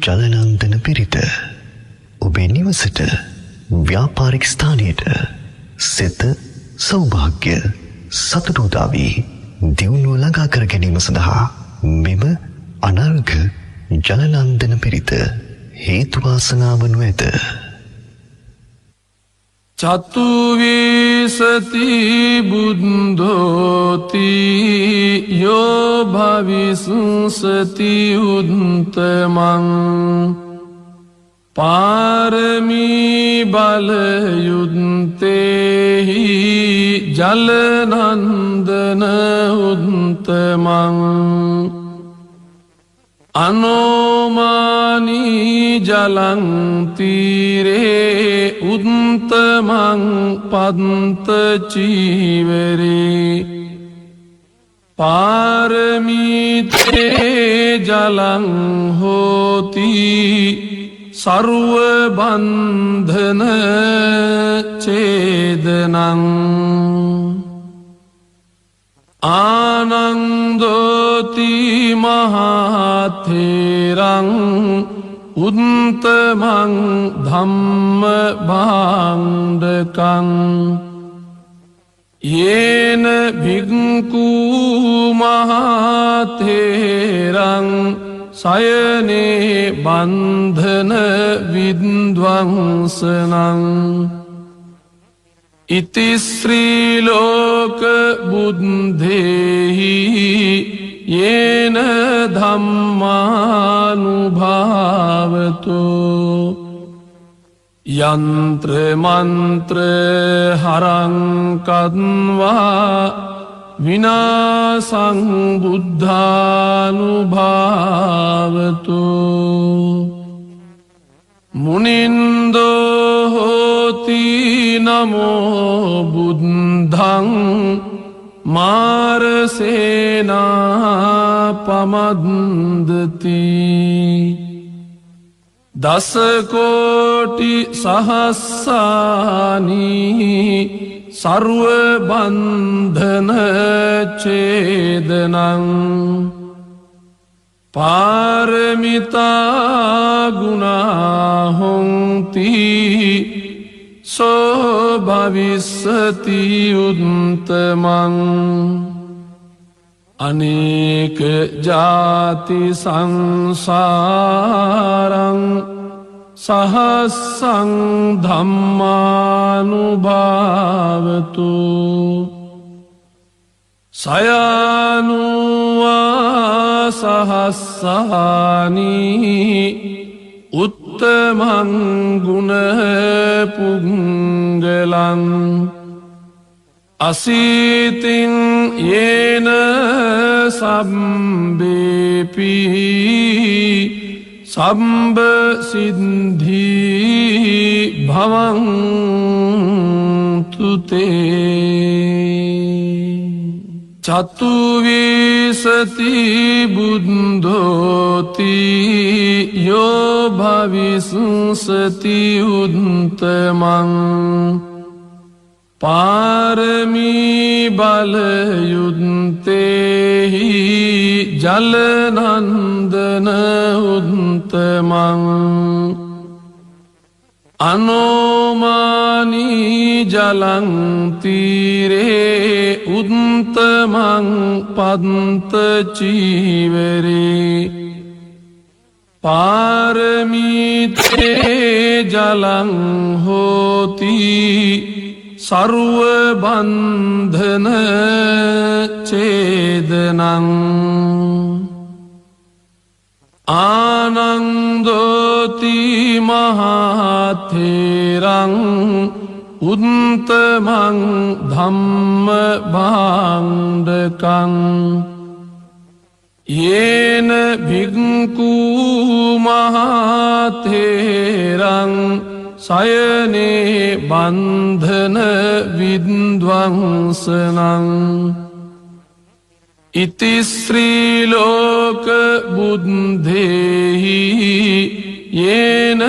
ජලනන්දන පිරිත ඔබේ නිවසට ව්‍යාපාරික ස්ථානයට සිත සෞභාග්‍ය සතුට උදා වී දියුණුව ළඟා කර ගැනීම සඳහා මෙම අනර්ඝ ජලනන්දන පිරිත හේතු වාසනා වනු ඇත. චතුවිසති බුද්ධෝති යෝ භවිසුසති උත්තමං පාරමී බලයුත්තේහි ජලනන්දන උත්තමං අනෝමානී ජලං තීරේ උත්තමං පන්ත චීවරේ පාරමීතේ ජලං හෝති සර්ව බන්ධන ඡේදනං ආනන්දෝති මහතේරං උත්තමං ධම්ම භාණ්ඩකං යේන භික්ඛු මහතේරං සයනේ බන්ධන විද්වංසනං ඉති ශ්‍රී ලෝක බුද්ධේහි යේන ධම්මානුභාවතෝ යන්ත්‍ර මන්ත්‍ර හරං කද්වා විනාසං බුද්ධානුභාවතෝ මුනින්දෝ හෝති නමෝ බුද්ධං මාරසේනා පමද්දති දසකෝටි සහස්සානි සර්ව බන්ධන ඡේදනං පාරමිතා ගුණා හොන්ති සෝ භවිස්සති උත්තමං අනේක ජාති සංසාරං සහස්සං ධම්මානුභාවතු සයනුවා සහස්සානි උත්තමං ගුණ පුංගලං අසීතින් යේන සම්බේපි සම්බ සිද්ධී භවන්තුතේ චතුවිසති බුද්ධෝති යෝ භවිසුසති උත්තමං පාරමී බලයුත්තේහි ජලනන්දන උත්තමං අනෝමානී ජලං තීරේ උත්තමං පන්ත චීවරේ පාරමීතේ ජලං හෝති සර්ව බන්ධන ඡේදනං ආනන්දෝති මහතේරං උත්තමං ධම්ම භාණ්ඩකං යේන භික්ඛු මහතේරං සයනේ බන්ධන විද්වංසනං ඉති ශ්‍රී ලෝක බුද්ධේහි යේන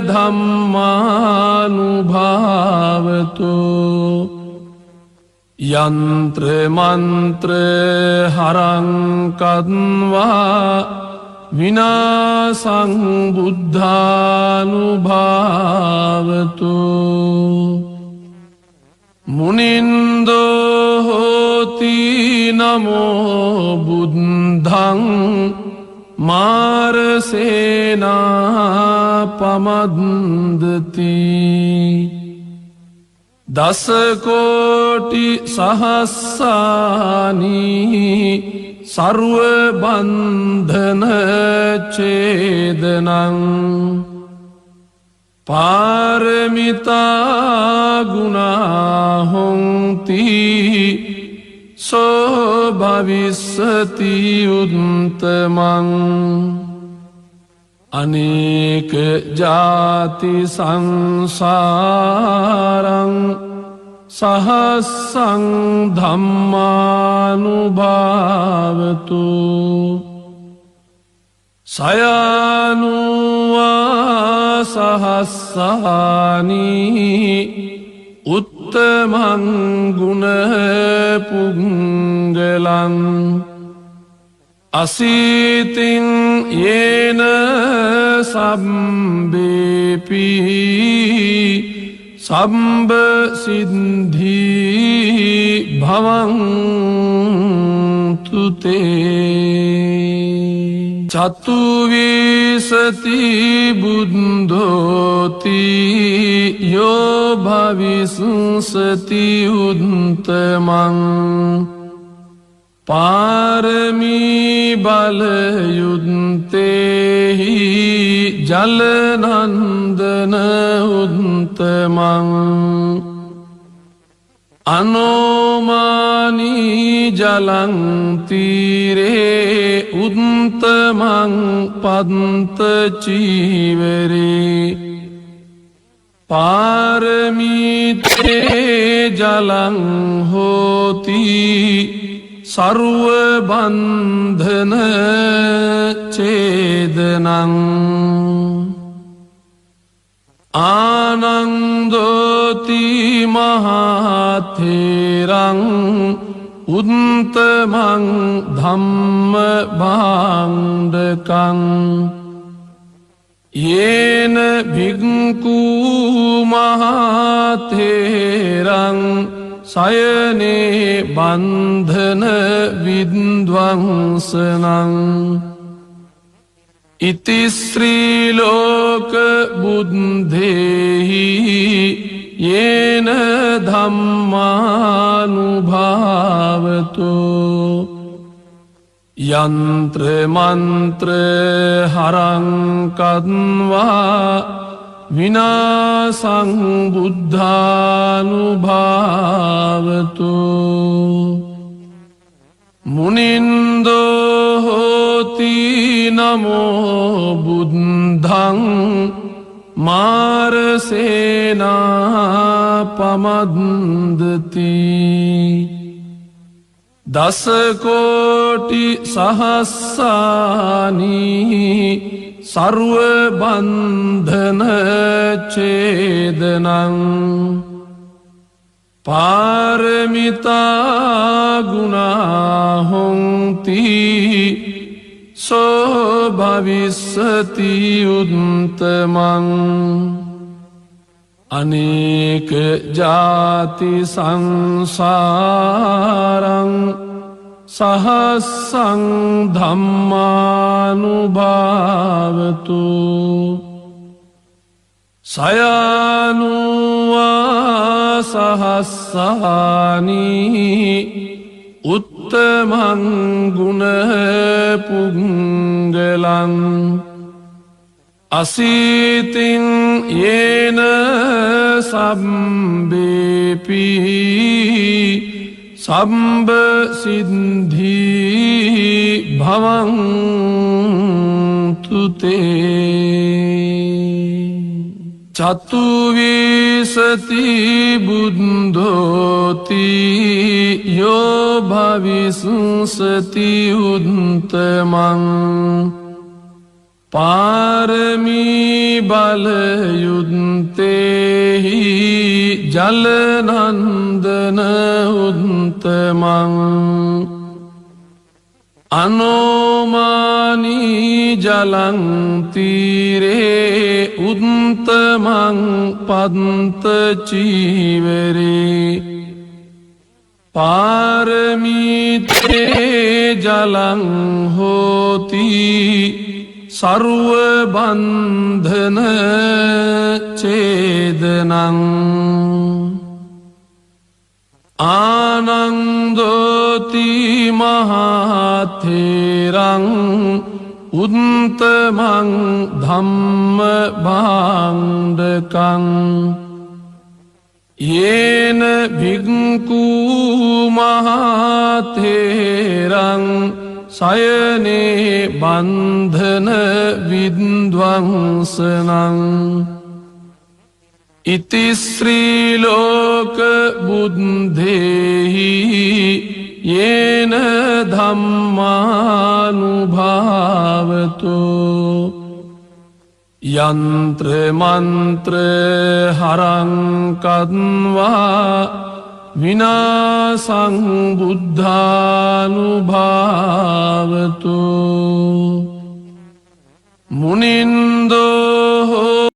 ධම්මානුභාවතෝ යන්ත්‍ර මන්ත්‍ර හරං කද්වා විනාසං බුද්ධානුභාවතු මුනින්දෝ හෝති නමෝ බුද්ධං මාරසේනා පමද්දති දසකෝටි සහස්සානී සර්ව බන්ධන ඡේදනං පාරමිතා ගුණා හොන්ති සෝ භවිස්සති උත්තමං අනේක ජාති සංසාරං සහස්සං ධම්මානුභාවතු සයනුවා සහස්සානී උත්තමං ගුණ පුංගලං අසීතින් යේන සම්බේපි සම්බ සිද්ධී භවන්තුතේ චතුවිසති බුද්ධෝති යෝ භවිස්සති උත්තමං පාරමී බලයුත්තේහි ජලනන්දන උත්තමං අනෝමානී ජලං තීරේ උත්තමං පන්ත චීවරේ පාරමීතේ ජලං හෝති සර්ව බන්ධන ඡේදනං ආනන්දෝති මහතේරං උත්තමං ධම්ම භාණ්ඩකං යේන භික්ඛු මහතේරං සයනේ බන්ධන විද්වංසනං ඉති ශ්‍රී ලෝක බුද්ධේහි යේන ධම්මානුභාවතු යන්ත්‍ර මන්ත්‍ර හරං කද්වා විනාසං බුද්ධානුභාවතු මුනින්දෝ හෝති නමෝ බුද්ධං මාරසේනා පමද්දති දසකෝටි සහස්සානී සර්ව බන්ධන ඡේදනං පාරමිතා ගුණා හොන්ති සෝ භවිස්සති උත්තමං අනේක ජාති සංසාරං සහස්සං ධම්මානුභාවතු සයනුවා සහස්සානී උත්තමං ගුණ පුංගලං අසීතින් යේන සම්බේපි සම්බ සිද්ධී භවන්තුතේ චතුවිසති බුද්ධෝති යෝ භවිස්සති උත්තමං පාරමී බලයුත්තේහි ජලනන්දන උත්තමං අනෝමා පානී ජලං තීරේ උත්තමං පන්ත චීවරේ පාරමිතේ ජලං හෝති සර්ව බන්ධන ඡේදනං ආනන්දෝති මහතේරං උත්තමං ධම්ම භාණ්ඩකං යේන භික්ඛු මහතේරං සයනේ බන්ධන විද්වංසනං ඉති ශ්‍රී ලෝක බුද්ධේහි යේන ධම්මානුභාවතෝ යන්ත්‍ර මන්ත්‍ර හරං කද්වා විනාසං බුද්ධානුභාවතෝ මුනින්දෝ